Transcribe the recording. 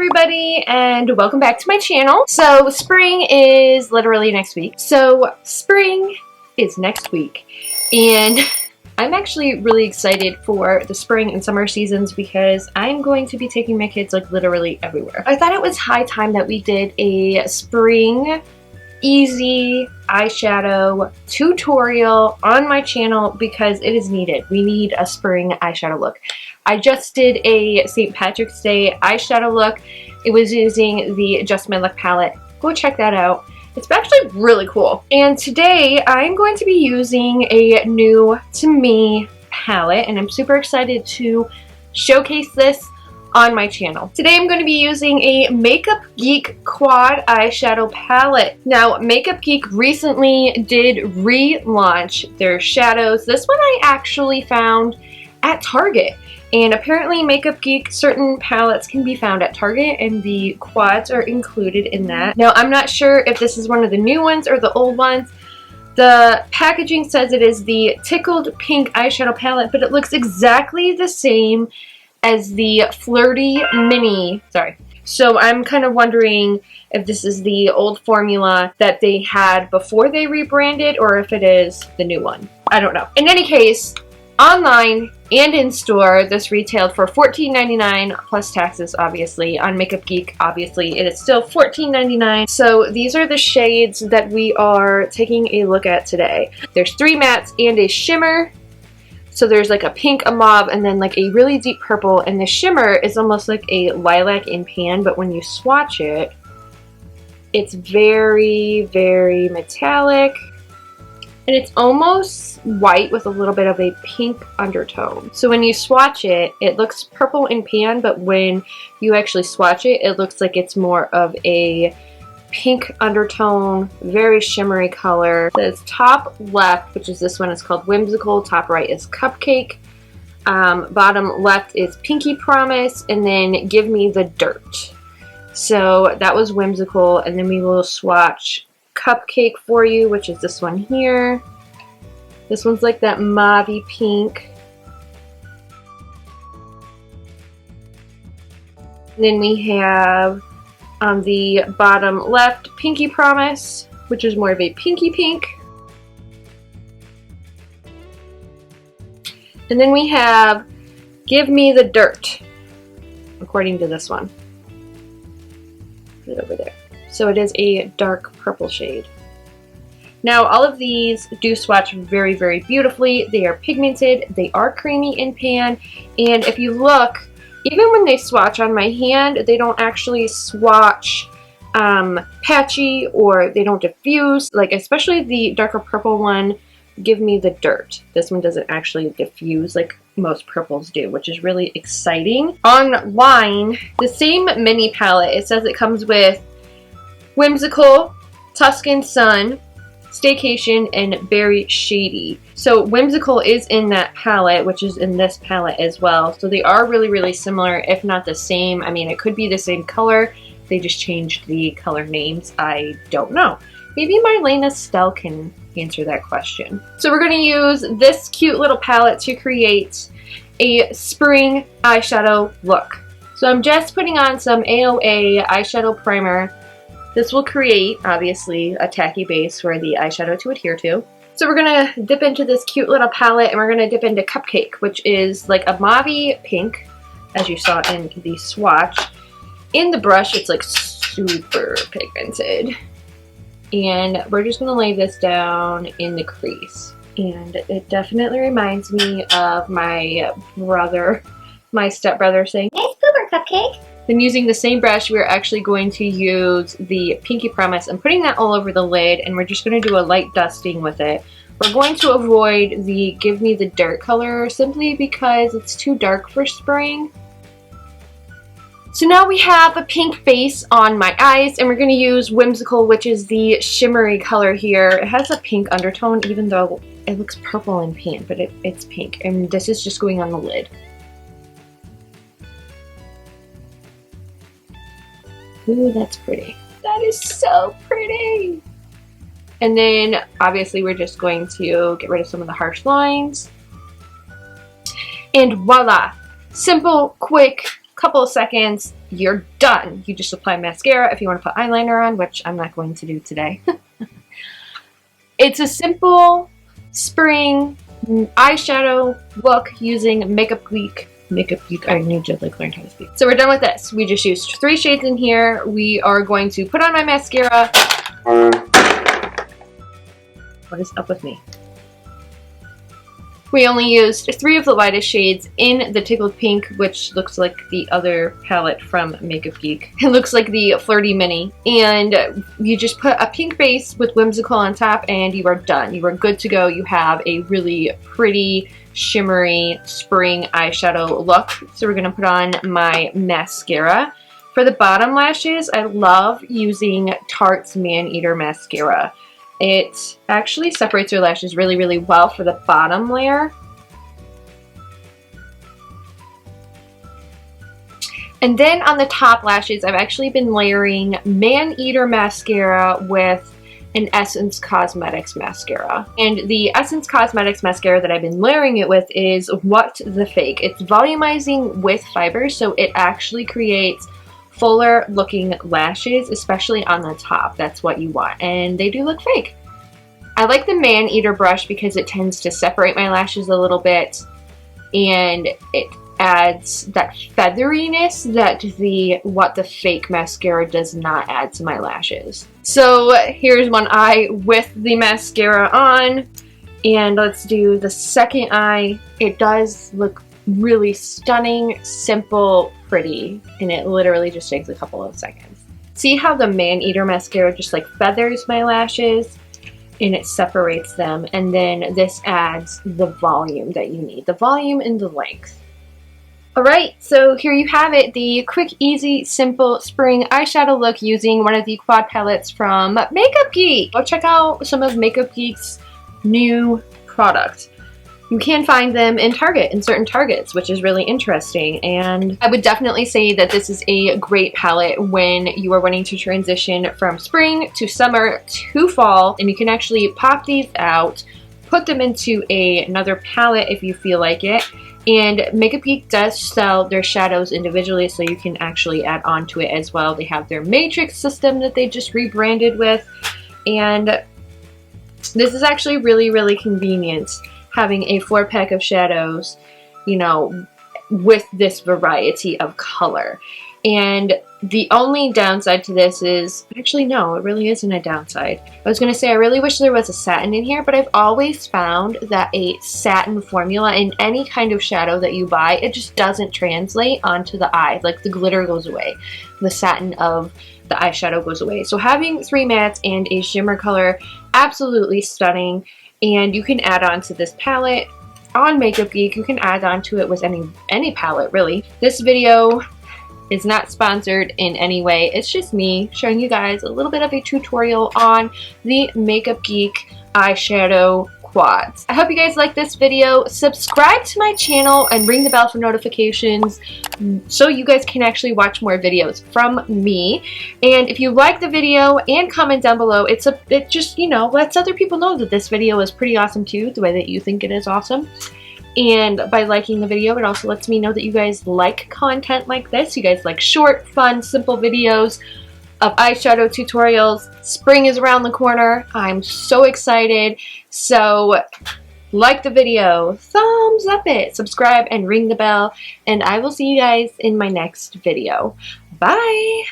everybody, and welcome back to my channel. So spring is literally next week. So spring is next week, and I'm actually really excited for the spring and summer seasons because I'm going to be taking my kids like literally everywhere. I thought it was high time that we did a spring easy eyeshadow tutorial on my channel because it is needed. We need a spring eyeshadow look. I just did a St. Patrick's Day eyeshadow look. It was using the Just My Luck palette. Go check that out. It's actually really cool. And today I'm going to be using a new to me palette, and I'm super excited to showcase this on my channel. Today I'm going to be using a Makeup Geek quad eyeshadow palette. Now, Makeup Geek recently did relaunch their shadows. This one I actually found at Target. And apparently Makeup Geek, certain palettes can be found at Target, and the quads are included in that. Now, I'm not sure if this is one of the new ones or the old ones. The packaging says it is the Tickled Pink eyeshadow palette, but it looks exactly the same as the Flirty Mini. Sorry. So I'm kind of wondering if this is the old formula that they had before they rebranded, or if it is the new one. I don't know. In any case, online and in store, this retailed for $14.99 plus taxes, obviously. On Makeup Geek, obviously, it is still $14.99. So these are the shades that we are taking a look at today. There's 3 mattes and a shimmer. So there's like a pink, a mauve, and then like a really deep purple. And the shimmer is almost like a lilac in pan, but when you swatch it, it's very, very metallic. And it's almost white with a little bit of a pink undertone. So when you swatch it, it looks purple in pan, but when you actually swatch it, it looks like it's more of a pink undertone, very shimmery color. It says top left, which is this one, is called Whimsical. Top right is Cupcake. Bottom left is Pinky Promise, and then Give Me the Dirt. So that was Whimsical, and then we will swatch Cupcake for you, which is this one here. This one's like that mauve-y pink. And then we have on the bottom left Pinky Promise, which is more of a pinky pink. And then we have Give Me the Dirt, according to this one. Put it over there. So it is a dark purple shade. Now, all of these do swatch very, very beautifully. They are pigmented, they are creamy in pan, and if you look, even when they swatch on my hand, they don't actually swatch patchy, or they don't diffuse. Like, especially the darker purple one, Give Me the Dirt. This one doesn't actually diffuse like most purples do, which is really exciting. Online, the same mini palette, it says it comes with Whimsical, Tuscan Sun, Staycation, and Berry Shady. So Whimsical is in that palette, which is in this palette as well. So they are really, really similar, if not the same. I mean, it could be the same color. They just changed the color names. I don't know. Maybe Marlena Stell can answer that question. So we're going to use this cute little palette to create a spring eyeshadow look. So I'm just putting on some AOA eyeshadow primer. This will create, obviously, a tacky base for the eyeshadow to adhere to. So we're going to dip into this cute little palette, and we're going to dip into Cupcake, which is like a mauve pink, as you saw in the swatch. In the brush, it's like super pigmented. And we're just going to lay this down in the crease. And it definitely reminds me of my brother, my stepbrother, saying, "Nice boober, Cupcake." Then using the same brush, we're actually going to use the Pinky Promise and putting that all over the lid, and we're just going to do a light dusting with it. We're going to avoid the Give Me the Dirt color simply because it's too dark for spring. So now we have a pink base on my eyes, and we're going to use Whimsical, which is the shimmery color here. It has a pink undertone, even though it looks purple in pan, but it's pink, and this is just going on the lid. Ooh, that's pretty. That is so pretty. And then, obviously, we're just going to get rid of some of the harsh lines. And voila! Simple, quick, couple of seconds, you're done. You just apply mascara if you want to put eyeliner on, which I'm not going to do today. It's a simple spring eyeshadow look using Makeup Geek. Makeup Geek, I need to like learn how to speak. So we're done with this. We just used 3 shades in here. We are going to put on my mascara. What is up with me? We only used 3 of the lightest shades in the Tickled Pink, which looks like the other palette from Makeup Geek. It looks like the Flirty Mini. And you just put a pink base with Whimsical on top and you are done. You are good to go. You have a really pretty, shimmery spring eyeshadow look. So we're going to put on my mascara. For the bottom lashes, I love using Tarte's Maneater Mascara. It actually separates your lashes really, really well for the bottom layer. And then on the top lashes, I've actually been layering Maneater Mascara with an Essence Cosmetics mascara. And the Essence Cosmetics mascara that I've been layering it with is What the Fake. It's volumizing with fibers, so it actually creates fuller looking lashes, especially on the top. That's what you want, and they do look fake. I like the Maneater brush because it tends to separate my lashes a little bit, and it adds that featheriness that the What the Fake mascara does not add to my lashes. So here's one eye with the mascara on, and let's do the second eye. It does look really stunning, simple, pretty, and it literally just takes a couple of seconds. See how the Maneater mascara just like feathers my lashes and it separates them, and then this adds the volume that you need, the volume and the length. Alright, so here you have it, the quick, easy, simple spring eyeshadow look using one of the quad palettes from Makeup Geek. Go check out some of Makeup Geek's new products. You can find them in Target, in certain Targets, which is really interesting. And I would definitely say that this is a great palette when you are wanting to transition from spring to summer to fall. And you can actually pop these out, put them into another palette if you feel like it. And Makeup Geek does sell their shadows individually, so you can actually add on to it as well. They have their Matrix system that they just rebranded with. And this is actually really, really convenient, having a 4-pack of shadows, you know, with this variety of color. And the only downside to this is, actually no, it really isn't a downside. I was going to say I really wish there was a satin in here, but I've always found that a satin formula in any kind of shadow that you buy, it just doesn't translate onto the eye. Like the glitter goes away. The satin of the eyeshadow goes away. So having 3 mattes and a shimmer color, absolutely stunning. And you can add on to this palette on Makeup Geek. You can add on to it with any palette, really. This video is not sponsored in any way. It's just me showing you guys a little bit of a tutorial on the Makeup Geek eyeshadow quads. I hope you guys like this video. Subscribe to my channel and ring the bell for notifications so you guys can actually watch more videos from me. And if you like the video, and comment down below, it just, you know, lets other people know that this video is pretty awesome too, the way that you think it is awesome. And by liking the video, it also lets me know that you guys like content like this. You guys like short, fun, simple videos of eyeshadow tutorials. Spring is around the corner. I'm so excited. So like the video, thumbs up it, subscribe, and ring the bell. And I will see you guys in my next video. Bye!